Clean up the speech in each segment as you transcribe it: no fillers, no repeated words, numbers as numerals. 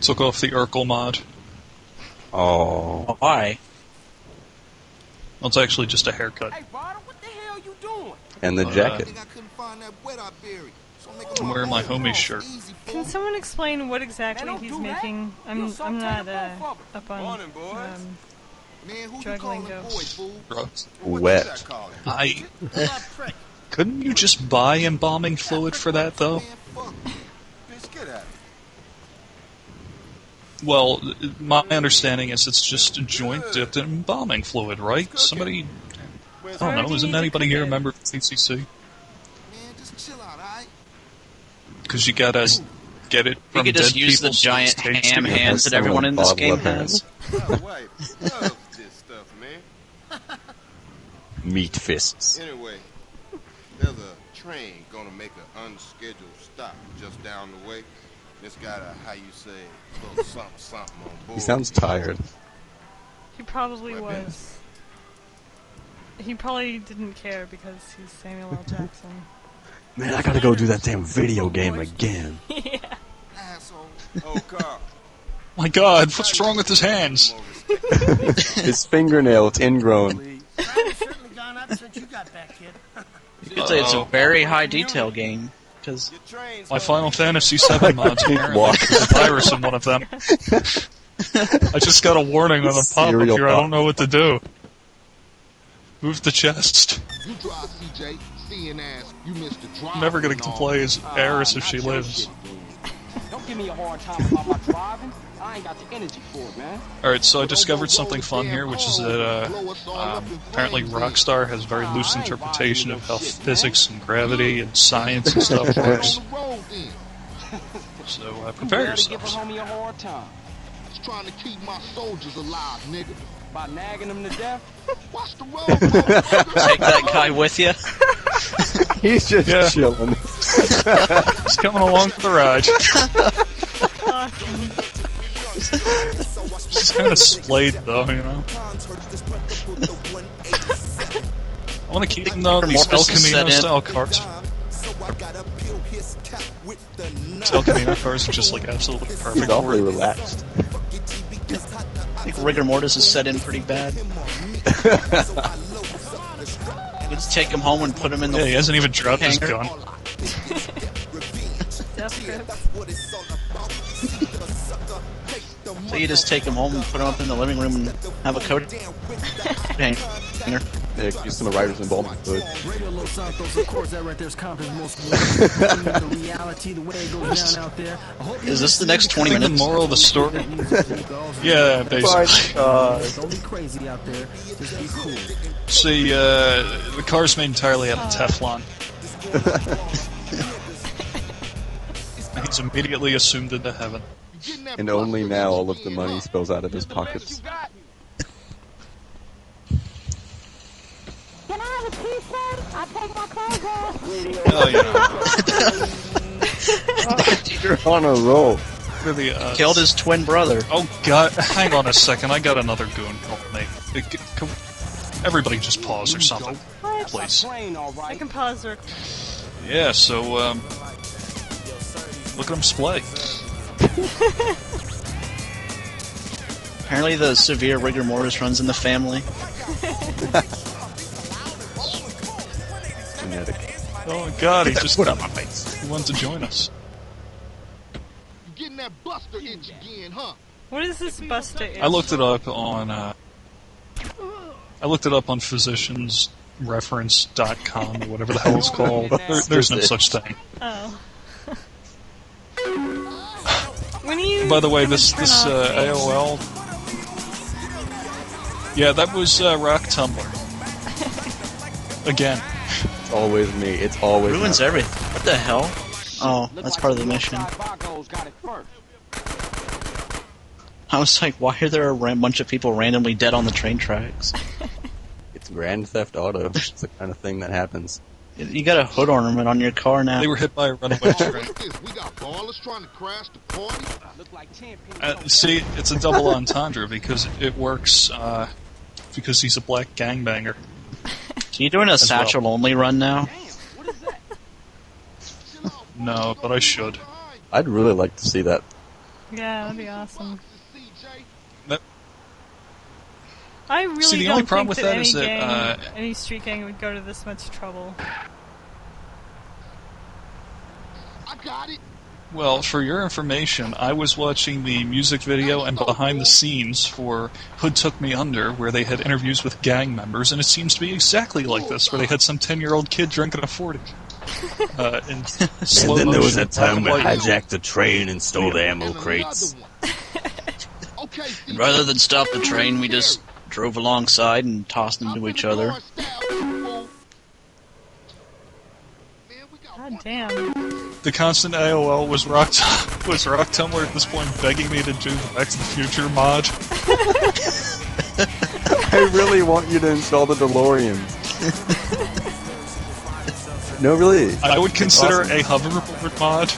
Took off the Urkel mod. Oh. Why? Well, it's actually just a haircut. Hey, Ryder, what the hell you doing? And the jacket. I'm wearing my homie's shirt. Can someone explain what exactly he's making? I'm not up on drug lingo. Drugs. Wet. Couldn't you just buy embalming fluid for that, though? Well, my understanding is it's just a joint dipped in embalming fluid, right? Somebody... I don't know, isn't anybody here a member of TCC? Because you gotta get it from You could just dead use the people, so giant it's tasty. ham hands that everyone in this game Bottle of has. My wife loves this stuff, man. Meat fists. Anyway, there's a train gonna make an unscheduled stop just down the way. It's got a, how you say, little something on board. He sounds tired. He probably was. He probably didn't care because he's Samuel L. Jackson. Man, I gotta go do that damn video game again. Yeah. Asshole. Oh, Carl. My God, what's wrong with his hands? His fingernail, it's ingrown. You could say it's a very high detail game. Because My Final Fantasy VII mod's apparently walk. there's a virus in one of them. I just got a warning on the pop-up Serial here. I pop. don't know what to do. Move the chest. You drive, CJ. Seeing ass, you missed the drive. I'm never gonna get to play as Eris if she lives. Don't give me a hard time about my driving. I ain't got the energy for it, man. Alright, so I discovered something fun here, which is that apparently Rockstar has a very loose interpretation of how physics and gravity and science and stuff works. So prepare Give a yourselves. homie a hard time. Just trying to keep my soldiers alive, nigga. By nagging them to death. Watch the road, take that guy with you. He's just Yeah. chilling. Just coming along for the ride. She's kind of splayed though, you know. I want to keep them though, these El Morpheus is set Camino in. style cars. These El Camino cars are just like absolutely He's perfect for awfully it. relaxed. I think rigor mortis is set in pretty bad. Let's take him home and put him in the Yeah, he hasn't even dropped his hangar. gun. Death grip. So you just take him home and put him up in the living room and have a coat hanger. Yeah, use some of Riders and Bowman food. Radio Los Santos, of course, that right there is Compton's most the reality, the way it goes down out there. I hope Is this the next 20 I think the minutes? moral of the story... Yeah, basically. Don't be crazy out there. Just be cool. See, the car's made entirely out of Teflon. He's immediately assumed into heaven. And only now all of the money spills out of his pockets. Can I have a t-shirt? I take my clothes off. Oh, yeah. You're on a roll. Really, Killed his twin brother. Oh, God. Hang on a second. I got another goon help me. Everybody just pause or something. Please. Plane, all I right. can pause or... Yeah, so, look at him splay. Apparently the severe rigor mortis runs in the family. Genetic. Oh, God, he just... Put on my face. He wants to join us. You getting that buster itch again, huh? What is this Buster itch? I looked it up on, physiciansreference.com or whatever the hell it's called. There's no such thing. Oh. When you... By the way, this turn off AOL... Yeah, that was Rock Tumblr. Again. It's always me. It's always Ruins me. everything. What the hell? Oh, that's part of the mission. Got it first. I was like, why are there a bunch of people randomly dead on the train tracks? It's Grand Theft Auto. It's the kind of thing that happens. You got a hood ornament on your car now. They were hit by a runaway train. Look at this. We got ballers trying to crash the party. Look like 10 pennies. See, it's a double entendre because it works because he's a black gangbanger. So you doing a satchel only run now? What is that? No, but I should. I'd really like to see that Yeah, that'd be awesome. That- I really See, the don't only problem think with that that any is that, gang, any street gang would go to this much trouble. I got it. Well, for your information, I was watching the music video and behind the scenes for Hood Took Me Under, where they had interviews with gang members, and it seems to be exactly like this, where they had some 10-year-old kid drinking a 40. In slow And then there was motion, that time black we and white. hijacked the train and stole the ammo crates. Okay, And rather than stop the train, we just drove alongside and tossed them to each other. God damn. The constant AOL was Rock Tumblr at this point begging me to do the Back to the Future mod. I really want you to install the DeLoreans. No, really. I would consider awesome. a hoverboard mod.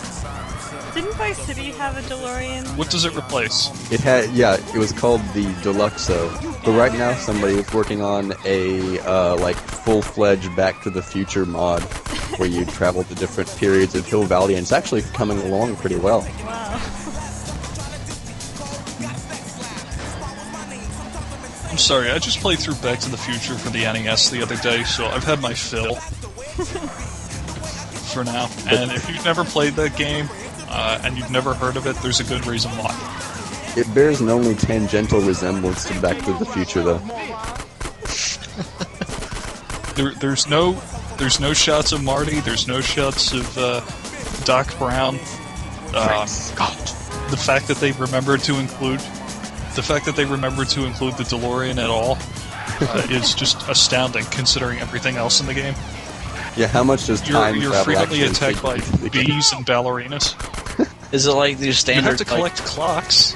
Didn't Vice City have a DeLorean? What does it replace? It had, yeah, it was called the Deluxo. But right now, somebody is working on a like full-fledged Back to the Future mod, where you travel to different periods of Hill Valley, and it's actually coming along pretty well. Wow. I'm sorry, I just played through Back to the Future for the NES the other day, so I've had my fill for now. And if you've never played that game, and you've never heard of it, there's a good reason why. It bears an only tangential resemblance to Back to the Future, though. There's no shots of Marty. There's no shots of Doc Brown. The fact that they remembered to include the DeLorean at all is just astounding, considering everything else in the game. Yeah, how much does time You're travel frequently actually attacked by take into the game? bees and ballerinas. Is it like these You standard have to collect clocks.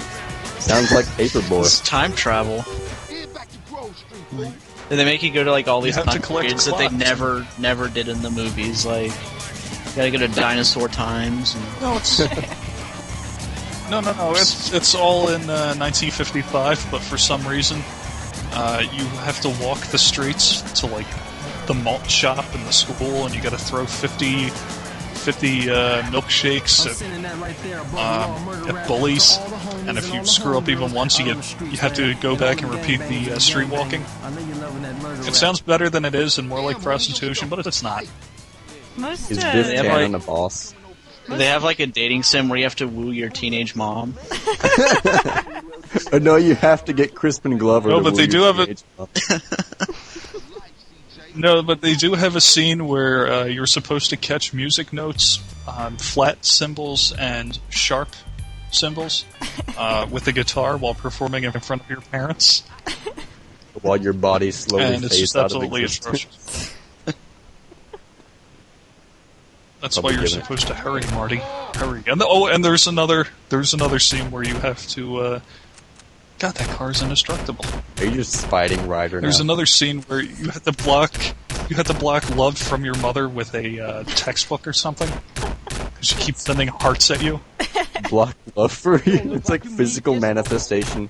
Sounds like Paperboy. It's time travel? Head back to Grove Street, fool. And they make you go to like all these have to time collect periods that they clocks. never did in the movies. Like, you gotta go to dinosaur times. And... No, it's no. It's all in 1955, but for some reason, you have to walk the streets to like the malt shop and the school, and you got to throw 50 milkshakes at bullies, and if you screw up even once, you have to go back and repeat the street walking. It sounds better than it is and more like prostitution, but it's not. Most Is Biff They have, Tannen like- a boss? They have like a dating sim where you have to woo your teenage mom. No, you have to get Crispin Glover. No, to but woo they your do have a- teenage mom. No, but they do have a scene where you're supposed to catch music notes on flat cymbals and sharp cymbals with a guitar while performing in front of your parents. While your body slowly And it's fades just out of absolutely existence. atrocious. That's I'll why be you're giving it. supposed to hurry, Marty. Hurry. And there's another scene where you have to God, that car's indestructible. Are you just fighting Ryder now? There's another scene where you have to block love from your mother with a textbook or something. Because she keeps sending hearts at you. Block love for you. It's like physical manifestation.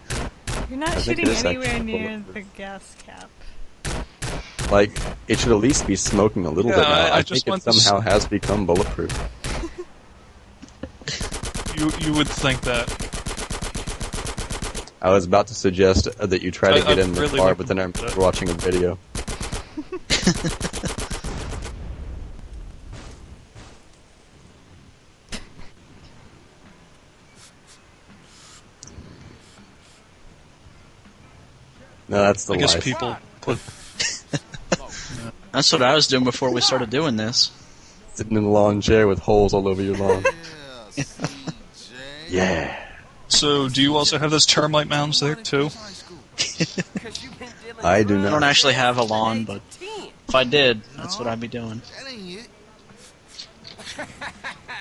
You're not I think shooting it is anywhere actually near bulletproof. the gas cap. Like, it should at least be smoking a little Yeah, bit now. I I just think it want to somehow has become bulletproof. You would think that. I was about to suggest that you try to get in the really car, like but then I'm that. watching a video. No, that's the I guess life. people put. That's what I was doing before we started doing this. Sitting in the lawn chair with holes all over your lawn. Yeah, CJ. Yeah. So, do you also have those termite mounds there too? I do I don't not. actually have a lawn, but if I did, that's what I'd be doing. That ain't it.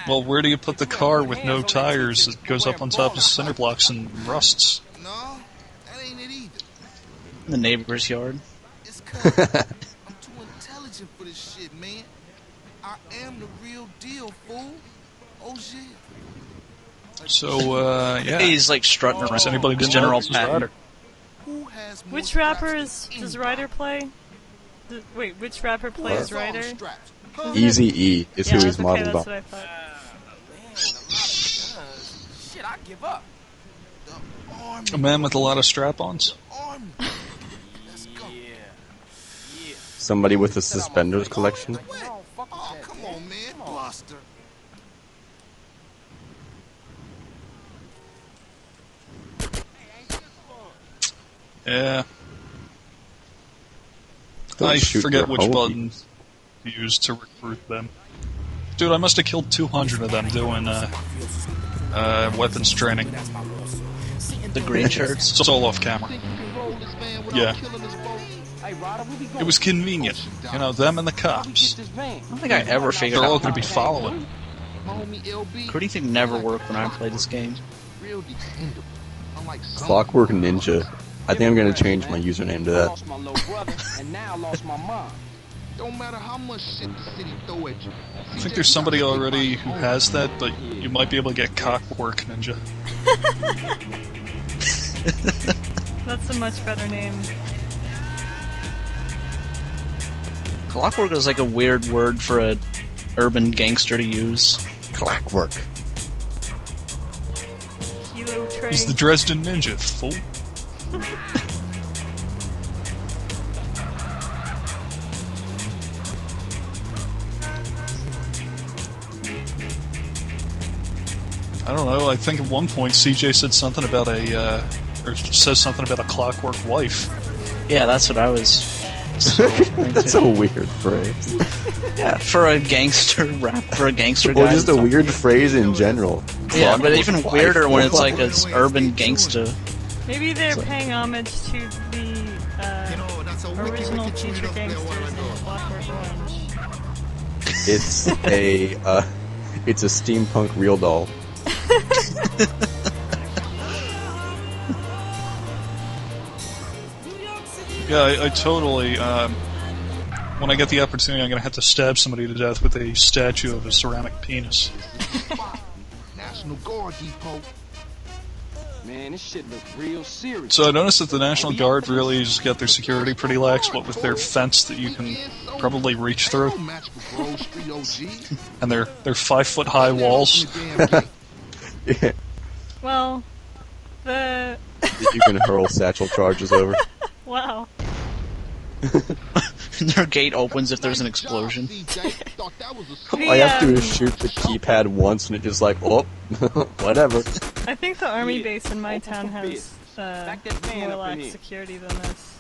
Well, where do you put the car with no tires that goes up on top of cinder blocks and rusts? No, that ain't it either. In the neighbor's yard. It's 'cause I'm too intelligent for this shit, man. I am the real deal, fool. Oh shit. So, yeah. He's like strutting around. Does anybody His didn't General know this is Patton. Ryder? Who has more Which straps rapper than does anybody? Ryder play? Wait, which rapper Who plays has all the Ryder? straps? Huh? Easy E is Yeah, who that's he's okay, modeled that's by. what I thought. Shit, I give up. A man with a lot of strap-ons. Somebody with a suspenders collection. Oh, come on, man, Buster. Yeah. Don't I shoot forget your which homies. button to use to recruit them. Dude, I must have killed 200 of them doing weapons training. The green shirts. It's all off camera. Yeah. Hey, Ryder, where we going? It was convenient. You know, them and the cops. This van. I don't think I ever figured They're all out going to be following. recruiting thing never worked when I played this game. Clockwork Ninja. I think I'm gonna change my username to I that. lost my little brother, and now I lost my mom. Don't matter how much shit the city throw at you. I think there's somebody already who has that, but you might be able to get Cockwork Ninja. That's a much better name. Clockwork is like a weird word for a urban gangster to use. Clockwork. Kilo tray. He's the Dresden Ninja, fool. I don't know, I think at one point CJ said something about or says something about a clockwork wife. Yeah, that's what I was. That's a weird phrase. Yeah, for a gangster rap, for a gangster guy. Or just a weird phrase in general. Yeah, but Clockwork even wife. weirder when it's like an urban gangster. Maybe they're paying homage to the original future gangsters in Clockwork Orange. It's it's a steampunk real doll. Yeah, I totally, when I get the opportunity, I'm going to have to stab somebody to death with a statue of a ceramic penis. National Guard Depot. Man, this shit look real serious. So I noticed that the National Guard really just got their security pretty lax, what with their fence that you can probably reach through, No match for Grove Street OG. and their 5-foot-high walls. Yeah, Well, the... that you can hurl satchel charges over. Wow. Their gate opens if there's an explosion. All I have to do is shoot the keypad once and it just like, oh, whatever. I think the army base in my town has more lax security than this.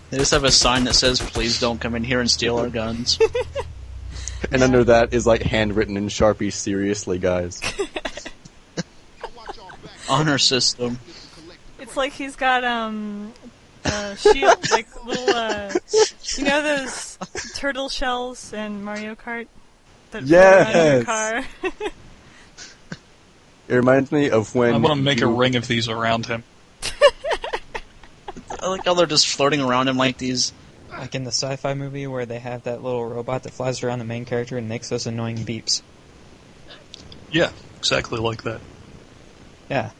They just have a sign that says, "Please don't come in here and steal our guns." And under that is like handwritten in Sharpie, seriously, guys. Honor system. It's like he's got shield, like little you know those turtle shells in Mario Kart that float around your car. It reminds me of when I want to make a ring of these around him. I like how they're just floating around him like these. Like in the sci-fi movie where they have that little robot that flies around the main character and makes those annoying beeps. Yeah, exactly like that. Yeah.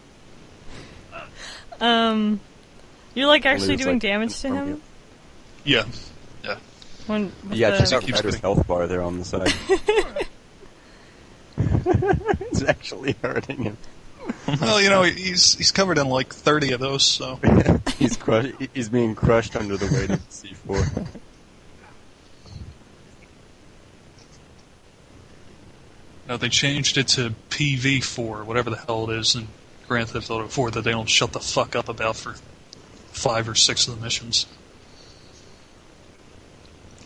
You're like actually It's doing like damage to him? Yeah, yeah. When, with Yeah, the... check out Ryder's health bar there on the side. It's actually hurting him. Well, you know, he's covered in like 30 of those, so... He's being crushed under the weight of C4. No, they changed it to PV4, whatever the hell it is, in Grand Theft Auto 4 that they don't shut the fuck up about for 5 or 6 of the missions.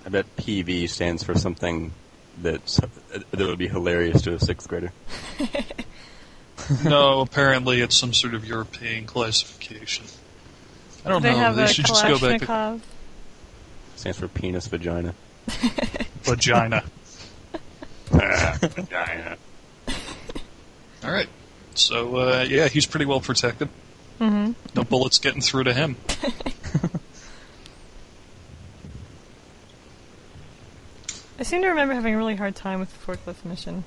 I bet PV stands for something that would be hilarious to a 6th grader. No, apparently it's some sort of European classification. I don't they know, have they a should just go back to... Kalashnikov. Stands for penis vagina. Vagina. Vagina. Alright. So, yeah, he's pretty well protected. Mm-hmm. No bullets getting through to him. I seem to remember having a really hard time with the forklift mission.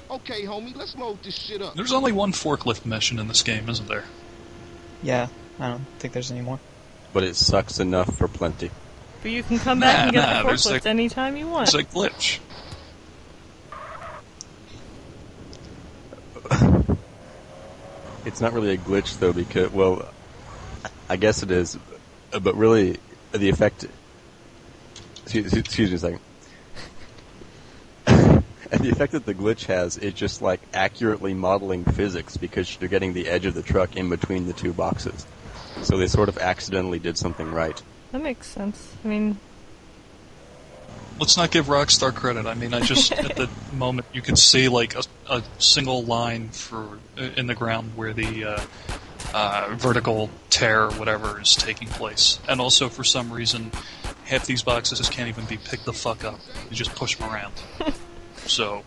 Okay, homie, let's load this shit up. There's only one forklift mission in this game, isn't there? Yeah, I don't think there's any more. But it sucks enough for plenty. But you can come back and get the there's forklift anytime you want. It's a glitch. It's not really a glitch though, because I guess it is, but really the effect. Excuse me a second. And the effect that the glitch has is just like accurately modeling physics because you're getting the edge of the truck in between the two boxes. So they sort of accidentally did something right. That makes sense. I mean, let's not give Rockstar credit. I mean, I just at the moment you could see like a single line in the ground where the vertical tear or whatever is taking place, and also for some reason half these boxes just can't even be picked the fuck up. You just push them around. So,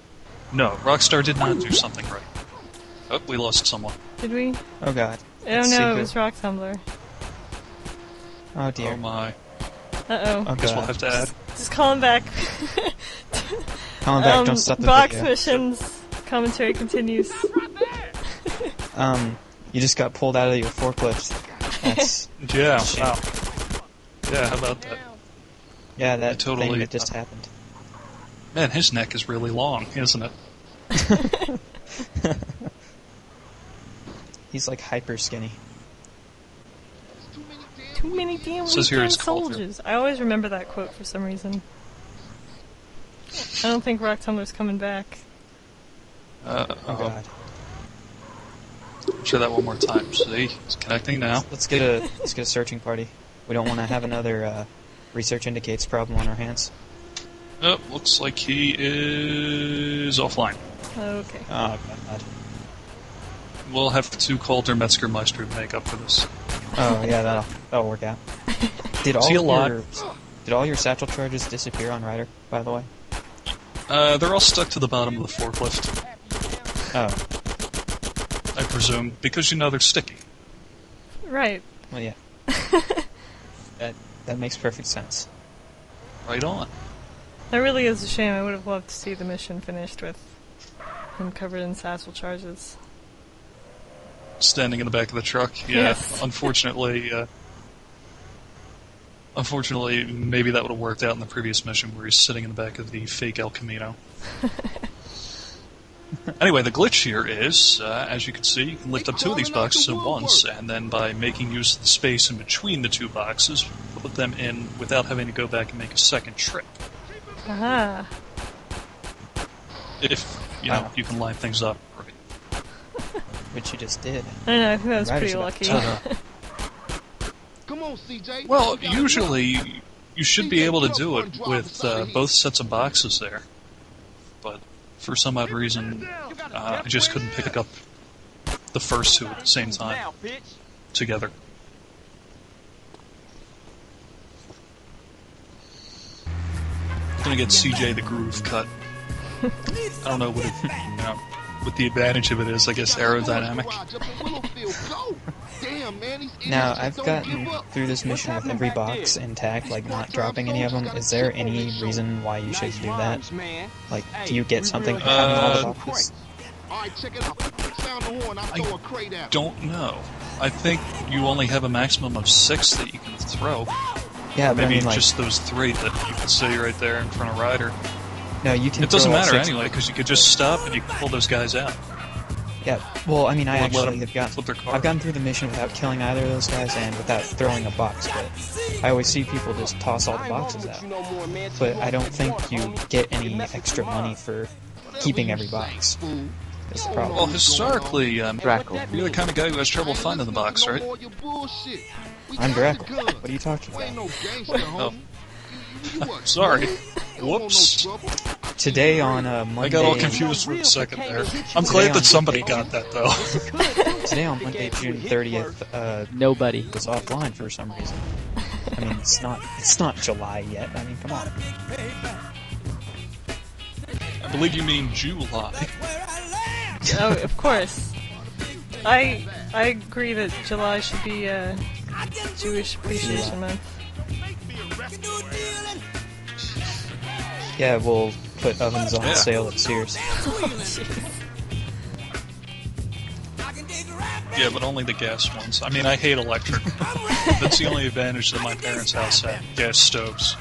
no, Rockstar did not do something right. Oh, we lost someone. did we? Oh god. Oh no, it was Rock Tumbler. Oh dear. Oh my. Uh-oh. Oh Guess we'll god. have to add. Just call him back. Call him back, don't stop the box video. missions. Commentary continues. You just got pulled out of your forklift. That's... Yeah, shit. wow. Yeah, how about that? Yeah, that totally- thing that just happened. Man, his neck is really long, isn't it? He's like hyper skinny. Too many damn Says here weekend it's culture. soldiers. I always remember that quote for some reason. I don't think Rock Tumbler's coming back. Oh god. Try that one more time. See, it's connecting now. Let's get a searching party. We don't want to have another research indicates problem on our hands. Oh, looks like he is offline. Okay. Oh god. We'll have to call Der Metzger Meister to make up for this. Oh yeah, that'll work out. Did See a lot. Did all your satchel charges disappear on Ryder, by the way? They're all stuck to the bottom of the forklift, Oh. I presume, because you know they're sticky. Right. Well yeah. That makes perfect sense. Right on. That really is a shame. I would have loved to see the mission finished with him covered in satchel charges. Standing in the back of the truck. Yeah, Yes. unfortunately, maybe that would have worked out in the previous mission where he's sitting in the back of the fake El Camino. Anyway, the glitch here is, as you can see, you can lift up two of these boxes at once, and then by making use of the space in between the two boxes, put them in without having to go back and make a second trip. Aha. If, you can line things up right. Which you just did. I don't know, I think that was Ryder's pretty about lucky. to Come on, CJ. Well, usually you should be able to do it with both sets of boxes there, but for some odd reason, I just couldn't pick up the first two at the same time together. Gonna get CJ the Groove cut. I don't know what what the advantage of it is. I guess aerodynamic. Now, I've gotten through this mission with every box intact, like not dropping any of them. Is there any reason why you should do that? Like, do you get something from having all the boxes? I don't know. I think you only have a maximum of 6 that you can throw. Yeah, but Maybe I mean, like, just those 3 that you can see right there in front of Ryder. no, you can. It doesn't throw all matter 6 anyway, because you could just stop and you can pull those guys out. Yeah, well, I mean, I Or let actually them have flip their car. I've gotten through the mission without killing either of those guys and without throwing a box, but I always see people just toss all the boxes out. But I don't think you get any extra money for keeping every box. That's the problem. Well, historically, Drackle. you're the kind of guy who has trouble finding the box, right? I'm Drackle. What are you talking about? Oh. Sorry. Whoops. Today on Monday... I got all confused for a second there. I'm glad that somebody got that, though. Today on Monday, June 30th, Nobody was offline for some reason. I mean, it's not July yet. I mean, come on. I believe you mean July. Oh, of course. I agree that July should be Jewish Appreciation Month. Yeah, we'll put ovens on sale at Sears. Yeah, but only the gas ones. I mean, I hate electric. That's the only advantage that my parents' house had. Gas stoves.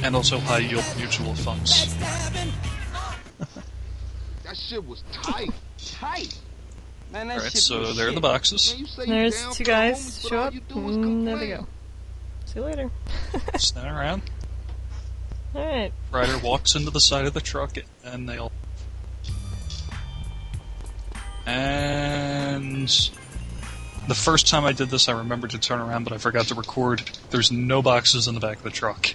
And also high-yield mutual funds. That shit was tight. Tight. Man, that Alright, shit so was there are the shit. boxes. Man, you say you There's down two for the guys homies, but show all up. you do is There they complain. go. See you later. Stand around. Alright. Ryder walks into the side of the truck, and they all... And... The first time I did this, I remembered to turn around, but I forgot to record. There's no boxes in the back of the truck.